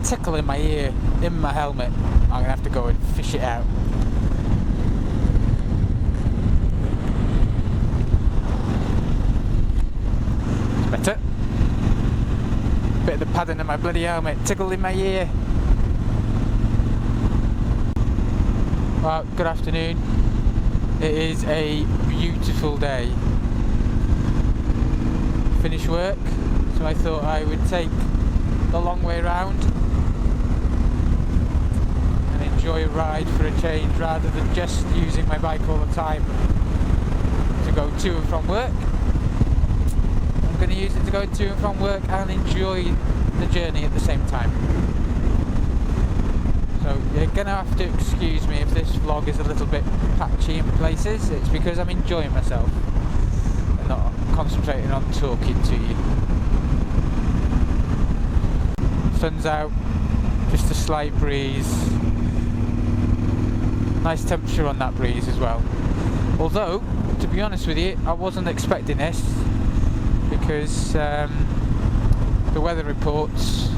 tickle in my ear, in my helmet. I'm going to have to go and fish it out. It's better. Bit of the padding in my bloody helmet, tickle in my ear. Well, good afternoon. It is a beautiful day. Finished work, so I thought I would take the long way round and enjoy a ride for a change rather than just using my bike all the time to go to and from work. I'm going to use it to go to and from work and enjoy the journey at the same time. So you're going to have to excuse me if this vlog is a little bit patchy in places. It's because I'm enjoying myself and not concentrating on talking to you. Sun's out, just a slight breeze. Nice temperature on that breeze as well. Although, to be honest with you, I wasn't expecting this because the weather reports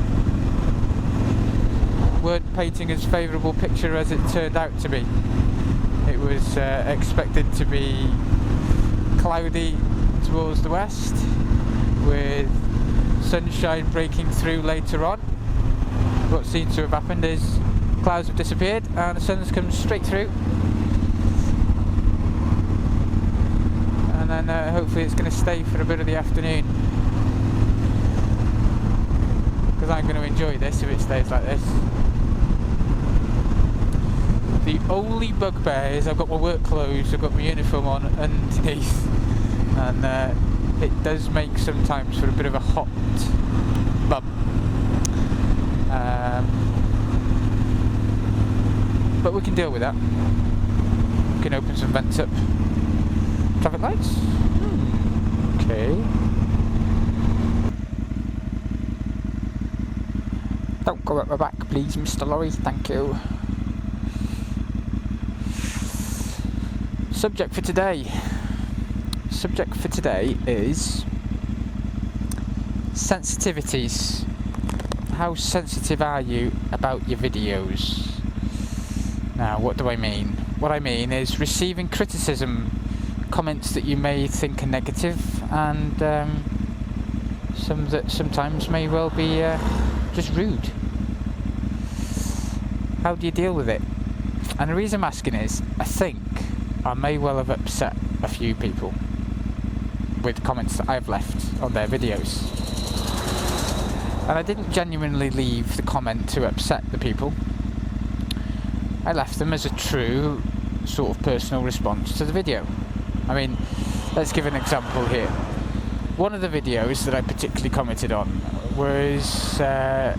weren't painting as favourable picture as it turned out to be. It was expected to be cloudy towards the west with sunshine breaking through later on. What seems to have happened is clouds have disappeared and the sun's come straight through, and then hopefully it's going to stay for a bit of the afternoon, because I'm going to enjoy this if it stays like this. The only bugbear is I've got my work clothes, I've got my uniform on underneath, and it does make sometimes for a bit of a hot bump. But we can deal with that. We can open some vents up. Traffic lights? Okay. Don't go up my back, please, Mr. Lorry. Thank you. Subject for today. Subject for today is sensitivities. How sensitive are you about your videos? Now, what do I mean? What I mean is receiving criticism, comments that you may think are negative, and some that sometimes may well be just rude. How do you deal with it? And the reason I'm asking is, I think I may well have upset a few people with comments that I've left on their videos. And I didn't genuinely leave the comment to upset the people. I left them as a true sort of personal response to the video. I mean, let's give an example here. One of the videos that I particularly commented on was a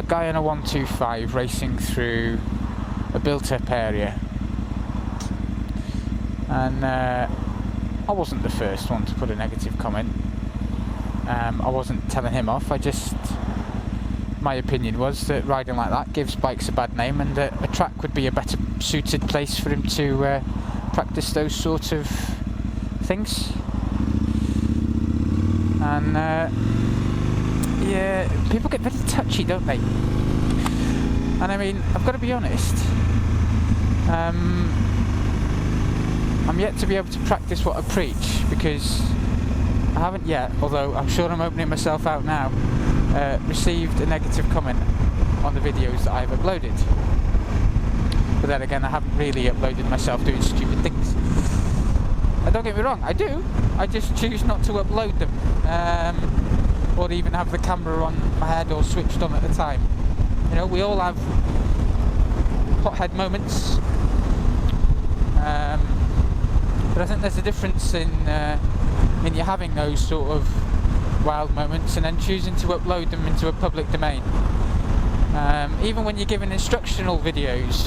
guy on a 125 racing through a built-up area. And I wasn't the first one to put a negative comment. I wasn't telling him off. My opinion was that riding like that gives bikes a bad name, and that a track would be a better suited place for him to practice those sort of things. And yeah, people get very touchy, don't they? And I mean, I've got to be honest, I'm yet to be able to practice what I preach, because I haven't yet, although I'm sure I'm opening myself out now, received a negative comment on the videos that I've uploaded. But then again, I haven't really uploaded myself doing stupid things. And don't get me wrong, I do. I just choose not to upload them, or even have the camera on my head or switched on at the time. You know, we all have hothead moments. But I think there's a difference in you having those sort of wild moments and then choosing to upload them into a public domain. Even when you're giving instructional videos.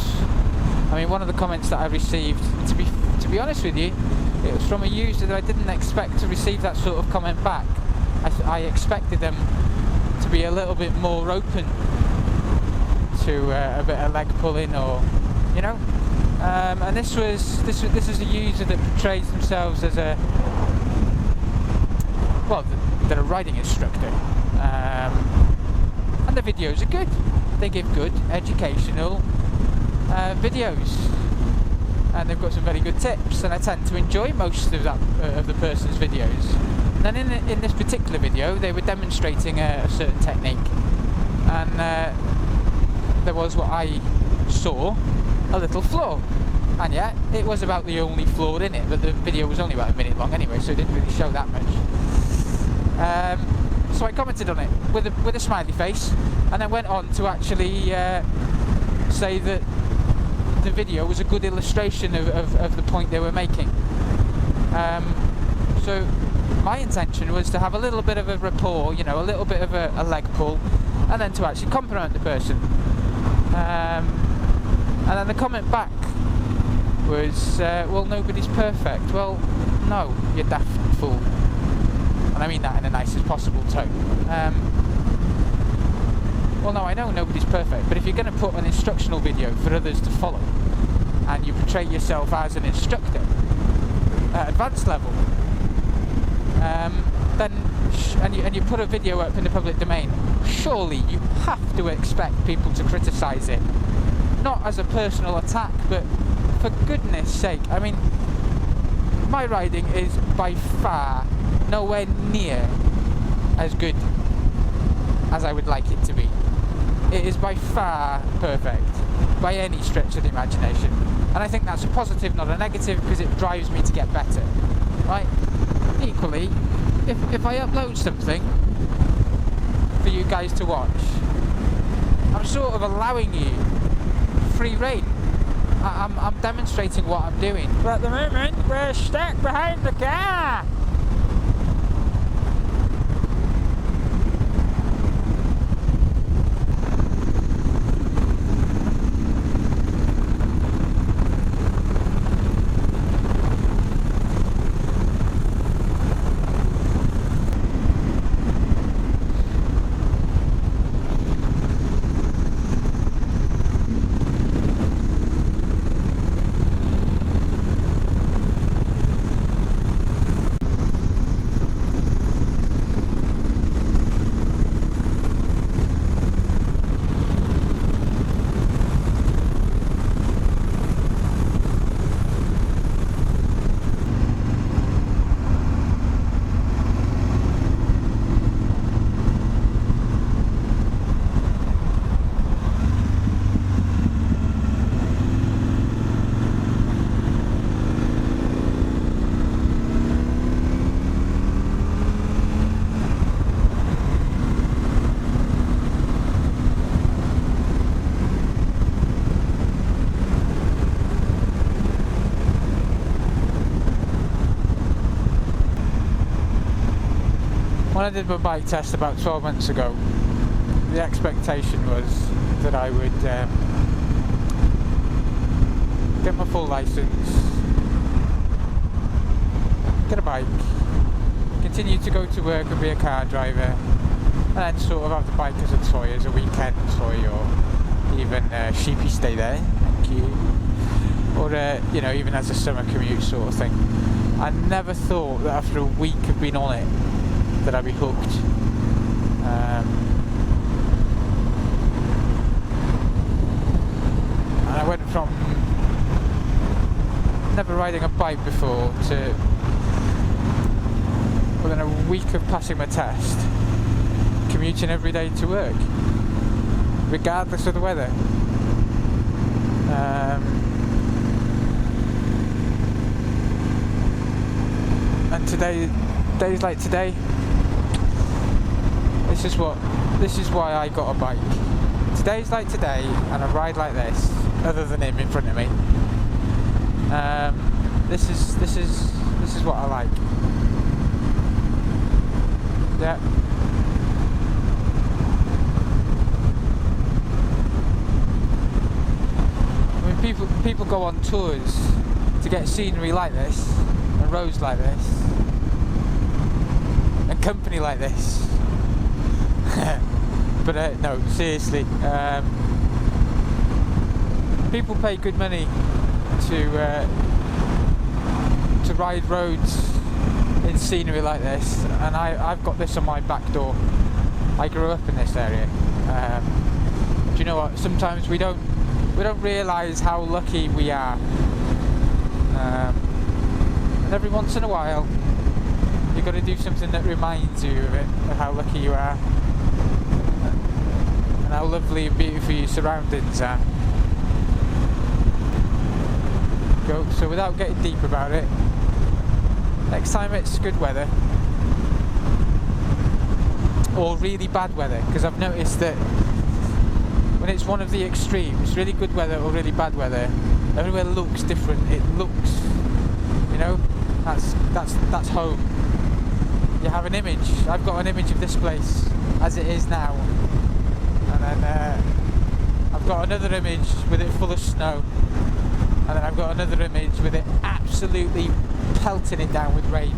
I mean, one of the comments that I received, to be honest with you, it was from a user that I didn't expect to receive that sort of comment back. I expected them to be a little bit more open to a bit of leg pulling, or you know. And this is a user that portrays themselves as they're a riding instructor. and the videos are good. They give good educational videos, and they've got some very good tips, and I tend to enjoy most of that of the person's videos. And then in this particular video, they were demonstrating a certain technique, and there was what I saw a little flaw, and yet it was about the only flaw in it, but the video was only about a minute long anyway, so it didn't really show that much. So I commented on it with a smiley face, and then went on to actually say that the video was a good illustration of the point they were making. So my intention was to have a little bit of a rapport, you know, a little bit of a leg pull, and then to actually compliment the person. And then the comment back was, well, nobody's perfect. Well, no, you daft fool. And I mean that in the nicest possible tone. Well, no, I know nobody's perfect, but if you're going to put an instructional video for others to follow, and you portray yourself as an instructor at advanced level, then and you put a video up in the public domain, surely you have to expect people to criticise it, not as a personal attack, but for goodness sake. I mean, my riding is by far nowhere near as good as I would like it to be. It is by far perfect, by any stretch of the imagination. And I think that's a positive, not a negative, because it drives me to get better, right? Equally, if I upload something for you guys to watch, I'm sort of allowing you free rein. I'm demonstrating what I'm doing. But at the moment, we're stuck behind the car. When I did my bike test about 12 months ago, the expectation was that I would get my full license, get a bike, continue to go to work and be a car driver, and then sort of have the bike as a toy, as a weekend toy, or even sheepy stay there, thank you, or you know, even as a summer commute sort of thing. I never thought that after a week of being on it that I'd be hooked. And I went from never riding a bike before to, within a week of passing my test, commuting every day to work, regardless of the weather. And days like today, this is why I got a bike. Today's like today, and I ride like this, other than him in front of me. This is what I like. Yeah. I mean, people go on tours to get scenery like this, and roads like this, and company like this. But no, seriously, people pay good money to ride roads in scenery like this, and I've got this on my back door. I grew up in this area. Do you know what? Sometimes we don't realise how lucky we are. And every once in a while, you've got to do something that reminds you of it, of how lucky you are, and how lovely and beautiful your surroundings are. So without getting deep about it, next time it's good weather, or really bad weather, because I've noticed that when it's one of the extremes, really good weather or really bad weather, everywhere looks different. It looks, you know, that's home. You have an image. I've got an image of this place as it is now, and then I've got another image with it full of snow, and then I've got another image with it absolutely pelting it down with rain.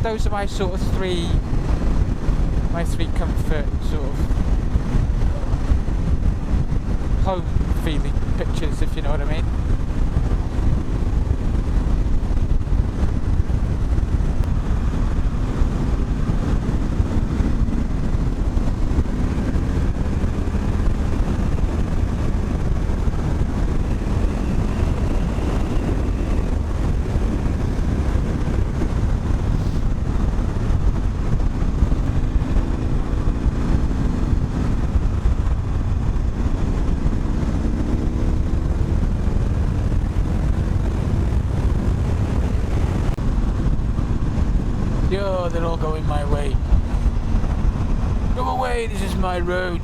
Those are my sort of three comfort sort of home feeling pictures, if you know what I mean. Yo, they're all going my way. Go away, this is my road.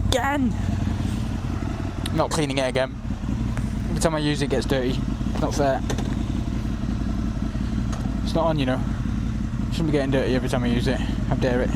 Again! Not cleaning it again. Every time I use it, it gets dirty. Not fair. It's not on, you know. Shouldn't be getting dirty every time I use it. How dare it.